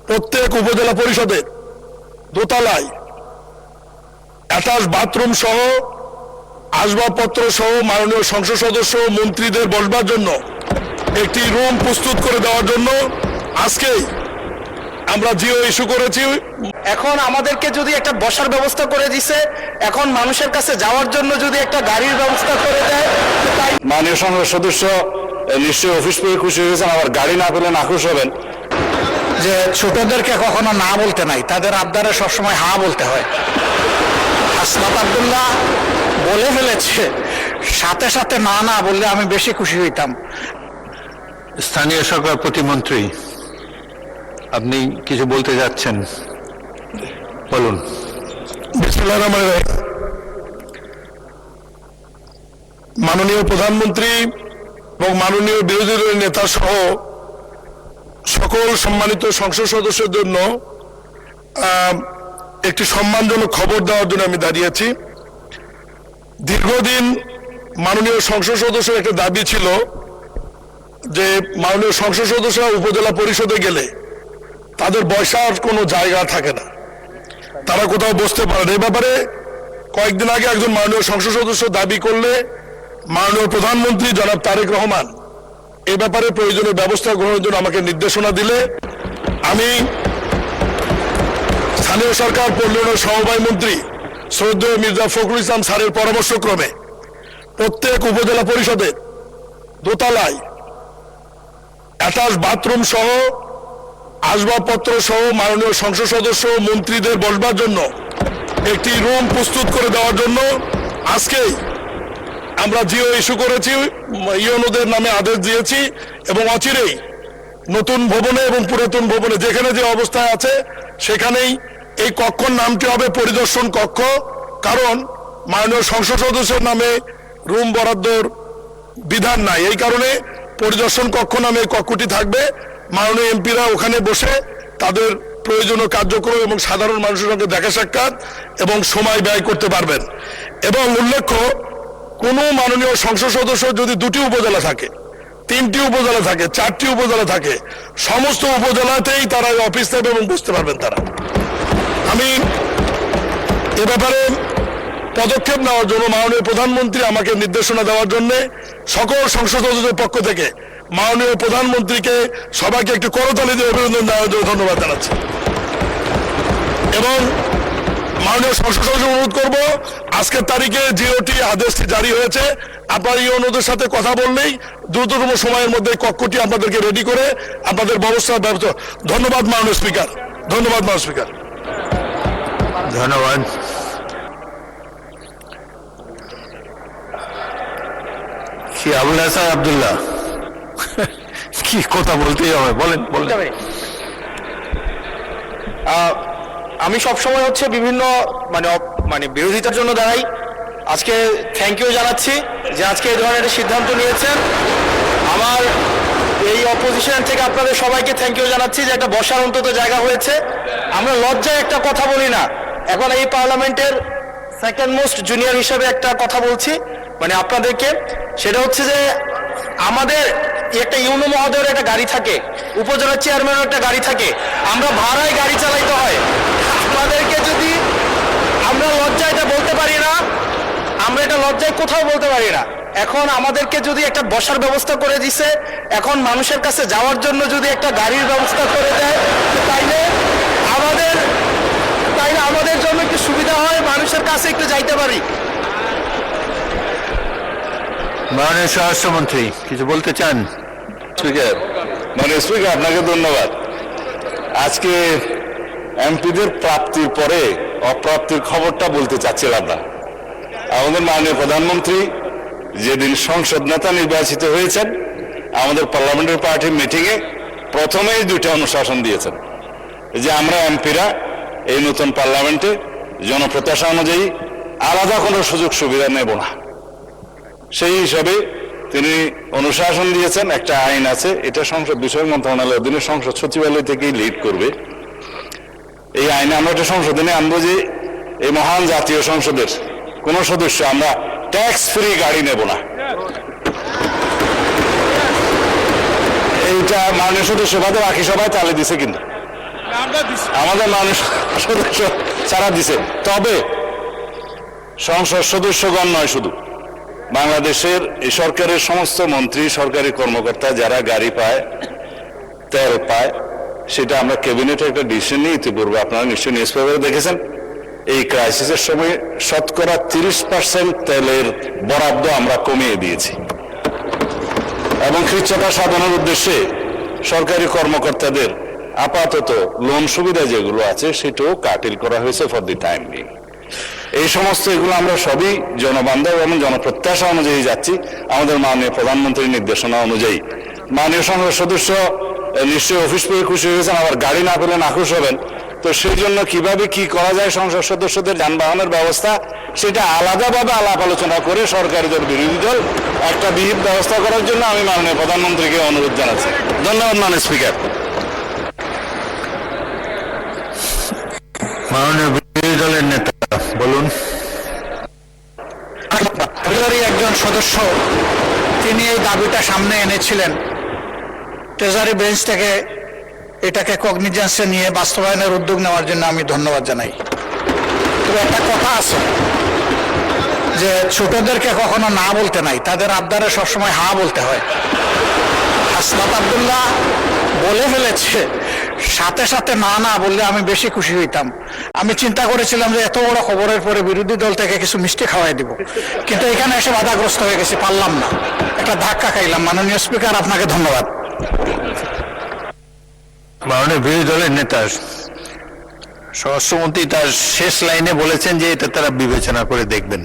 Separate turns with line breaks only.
প্রত্যেক উপজেলা পরিষদের দোতলায় অ্যাটাচ বাথরুম সহ আসবাবপত্র সহ মাননীয় সংসদ সদস্য মন্ত্রীদের বসবার জন্য একটি রুম প্রস্তুত করে দেওয়ার জন্য আজকেই আমরা জিও ইস্যু করেছি।
এখন আমাদেরকে যদি একটা বসার ব্যবস্থা করে দিছে, এখন মানুষের কাছে যাওয়ার জন্য যদি একটা গাড়ির ব্যবস্থা করে দেয়,
মাননীয় সংসদ সদস্য নিশ্চয়ই অফিস পেয়ে খুশি হয়েছেন, আবার গাড়ি না পেলে নাখুশ হবেন।
যে ছোটদেরকে কখনো না বলতে নাই, তাদের আবদারে সবসময় হা বলতে হয়। হাসনাত আব্দুল্লাহ বলে ফেলেছে, সাথে সাথে না না বললে আমি বেশি খুশি হইতাম।
স্থানীয় সরকার প্রতিমন্ত্রী, আপনি কিছু বলতে যাচ্ছেন, বলুন।
বিসমিল্লাহির রহমানির রহিম। মাননীয় প্রধানমন্ত্রী এবং মাননীয় বিরোধী দলের নেতা সহ সকল সম্মানিত সংসদ সদস্যের জন্য একটি সম্মানজনক খবর দেওয়ার জন্য আমি দাঁড়িয়েছি। দীর্ঘদিন মাননীয় সংসদ সদস্যের একটা দাবি ছিল যে মাননীয় সংসদ সদস্যরা উপজেলা পরিষদে গেলে তাদের বসার কোনো জায়গা থাকে না, তারা কোথাও বসতে পারে না। এই ব্যাপারে কয়েকদিন আগে একজন মাননীয় সংসদ সদস্য দাবি করলে মাননীয় প্রধানমন্ত্রী জনাব তারেক রহমান এই ব্যাপারে প্রয়োজনীয় ব্যবস্থা গ্রহণের জন্য আমাকে নির্দেশনা দিলে আমি স্থানীয় সরকার পল্লী সমবায় মন্ত্রী শ্রদ্ধেয় মির্জা ফখরুল ইসলাম স্যারের পরামর্শক্রমে প্রত্যেক উপজেলা পরিষদের দোতলায় অ্যাটাচ বাথরুম সহ আসবাবপত্র সহ মাননীয় সংসদ সদস্য মন্ত্রীদের বসবার জন্য একটি রুম প্রস্তুত করে দেওয়ার জন্য আজকেই আমরা জিও ইস্যু করেছি, ইউনোদের নামে আদেশ দিয়েছি এবং অচিরেই নতুন ভবনে এবং পুরাতন ভবনে যেখানে যে অবস্থায় আছে সেখানেই এই কক্ষর নামটি হবে পরিদর্শন কক্ষ। কারণ মাননীয় সংসদ সদস্যের নামে রুম বরাদ্দর বিধান নাই, এই কারণে পরিদর্শন কক্ষ নামে এই কক্ষটি থাকবে। মাননীয় এমপিরা ওখানে বসে তাদের প্রয়োজনীয় কার্যক্রম এবং সাধারণ মানুষের সঙ্গে দেখা সাক্ষাৎ এবং সময় ব্যয় করতে পারবেন। এবং উল্লেখ্য, কোনো মাননীয় সংসদ সদস্য যদি দুটি উপজেলা থাকে, তিনটি উপজেলা থাকে, চারটি উপজেলা থাকে, সমস্ত উপজেলাতেই তারা অফিস নেবে এবং বসতে পারবেন তারা। আমি এ ব্যাপারে পদক্ষেপ নেওয়ার জন্য মাননীয় প্রধানমন্ত্রী আমাকে নির্দেশনা দেওয়ার জন্য সকল সংসদ সদস্যদের পক্ষ থেকে মাননীয় প্রধানমন্ত্রীকে সবাইকে একটি করতালি দিয়ে অভিনন্দন দেওয়ার জন্য ধন্যবাদ জানাচ্ছি। এবং মাননীয় সংসদ সদস্য অনুরোধ করবো, আজকের তারিখে জিওটি আদেশটি জারি হয়েছে, আপনার এই অনুরোধের সাথে কথা বললেই দ্রুততম সময়ের মধ্যে কক্ষটি আপনাদেরকে রেডি করে আপনাদের ব্যবস্থা। ধন্যবাদ মাননীয় স্পিকার, ধন্যবাদ মাননীয় স্পিকার।
ধন্যবাদ। কি আবুল হাসান আব্দুল্লাহ, কি কথা বলতেই হবে, বলেন বলেন।
আমি সবসময় হচ্ছে বিভিন্ন মানে বিরোধিতার জন্য দাঁড়াই। আজকে থ্যাংক ইউ জানাচ্ছি যে আজকে এই ধরনের একটা সিদ্ধান্ত নিয়েছেন। আমার এই অপোজিশন থেকে আপনাদের সবাইকে থ্যাংক ইউ জানাচ্ছি যে একটা বসার অন্তত জায়গা হয়েছে। আমরা লজ্জায় একটা কথা বলি না, এখন এই পার্লামেন্টের সেকেন্ড মোস্ট জুনিয়র হিসেবে একটা কথা বলছি মানে আপনাদেরকে, সেটা হচ্ছে যে আমাদের একটা ইউনো মহোদয়ের একটা গাড়ি থাকে, উপজেলা চেয়ারম্যানের একটা গাড়ি থাকে, আমরা ভাড়ায় গাড়ি চালাইতে হয়। আমাদেরকে যদি আমরা লজ্জায় এটা বলতে পারি না, আমরা এটা লজ্জায় কোথাও বলতে পারি না। এখন আমাদেরকে যদি একটা বসার ব্যবস্থা করে দিছে, এখন মানুষের কাছে যাওয়ার জন্য যদি একটা গাড়ির ব্যবস্থা করে দেয়, তাইলে আমাদের জন্য একটু সুবিধা হয়, মানুষের কাছে একটু যাইতে পারি।
মাননীয় স্বরাষ্ট্রমন্ত্রী কিছু বলতে চান?
স্পিকার, মাননীয় স্পিকার, আপনাকে ধন্যবাদ। আজকে এমপিদের প্রাপ্তির পরে অপ্রাপ্তির খবরটা বলতে চাচ্ছিলাম না। আমাদের মাননীয় প্রধানমন্ত্রী যেদিন সংসদ নেতা নির্বাচিত হয়েছেন, আমাদের পার্লামেন্টারি পার্টির মিটিংয়ে প্রথমেই দুইটা অনুশাসন দিয়েছেন যে আমরা এমপিরা এই নতুন পার্লামেন্টে জনপ্রত্যাশা অনুযায়ী আলাদা কোনো সুযোগ সুবিধা নেব না। সেই হিসাবে তিনি অনুশাসন দিয়েছেন, একটা আইন আছে, এটা সংসদ বিষয় মন্ত্রণালয়ের অধীনে সংসদ সচিবালয় থেকেই লিড করবে। এই আইনে আমরা একটা সংশোধনে আনবো যে এই মহান জাতীয় সংসদের কোন সদস্য আমরা ট্যাক্স ফ্রি গাড়ি নেব না। এইটা মাননীয় সদস্য বাদে বাকি সবাই তালে দিছে কিন্তু আমাদের মানুষ সদস্য ছাড়া দিছে। তবে সংসদ সদস্যগণ নয়, শুধু বাংলাদেশের এই সরকারের সমস্ত মন্ত্রী, সরকারি কর্মকর্তা যারা গাড়ি পায়, তেল পায়, সেটা আমরা ক্যাবিনেটে একটা ডিসিশন নিয়ে ইতিপূর্বে আপনারা নিশ্চয়ই নিউজ পেপারে দেখেছেন, এই ক্রাইসিসের সময় শতকরা 30% তেলের বরাদ্দ আমরা কমিয়ে দিয়েছি এবং খ্রিস্টতা সাধনের উদ্দেশ্যে সরকারি কর্মকর্তাদের আপাতত লোন সুবিধা যেগুলো আছে সেটাও কাটিল করা হয়েছে ফর দি টাইম বিং। এই সমস্ত এগুলো আমরা সবই জনবান্ধব এবং জনপ্রত্যাশা অনুযায়ী যাচ্ছি, আমাদের মাননীয় প্রধানমন্ত্রীর নির্দেশনা অনুযায়ী। মাননীয় সংসদ সদস্য নিশ্চয়ই অফিস পেয়ে খুশি হয়েছেন, আবার গাড়ি না পেলে নাখুশ হবেন। তো সেই জন্য কিভাবে কি করা যায় সংসদ সদস্যদের যানবাহনের ব্যবস্থা, সেটা আলাদাভাবে আলাপ আলোচনা করে সরকারি দল বিরোধী দল একটা বিহিত ব্যবস্থা করার জন্য আমি মাননীয় প্রধানমন্ত্রীকে অনুরোধ জানাচ্ছি। ধন্যবাদ মাননীয় স্পিকার।
মাননীয় বিরোধী দলের নেতা বলুন।
ট্রেজারি একজন সদস্য, তিনি এই দাবিটা সামনে এনেছিলেন। ট্রেজারি বেঞ্চ থেকে এটাকে কগনিজেন্সে নিয়ে বাস্তবায়নের উদ্যোগ নেওয়ার জন্য আমি ধন্যবাদ জানাই। তবে একটা কথা আছে যে ছোটদেরকে কখনো না বলতে নাই, তাদের আবদারে সবসময় হা বলতে হয়। হাসনাত আব্দুল্লাহ বলে ফেলেছে, সাথে সাথে না না বললে আমি বেশি খুশি হইতাম। আমি চিন্তা করেছিলাম যে এত বড় খবরের পরে বিরোধী দল থেকে কিছু মিষ্টি খাওয়াই দিব, কিন্তু এখানে এসে বাধাগ্রস্ত হয়ে গেছি, পারলাম না, একটা ধাক্কা খাইলাম। মাননীয় স্পিকার, আপনাকে ধন্যবাদ।
মাননীয় বিরোধী দলের নেতা স্বরাষ্ট্রমন্ত্রী তার শেষ লাইনে বলেছেন যে এটা তারা বিবেচনা করে দেখবেন।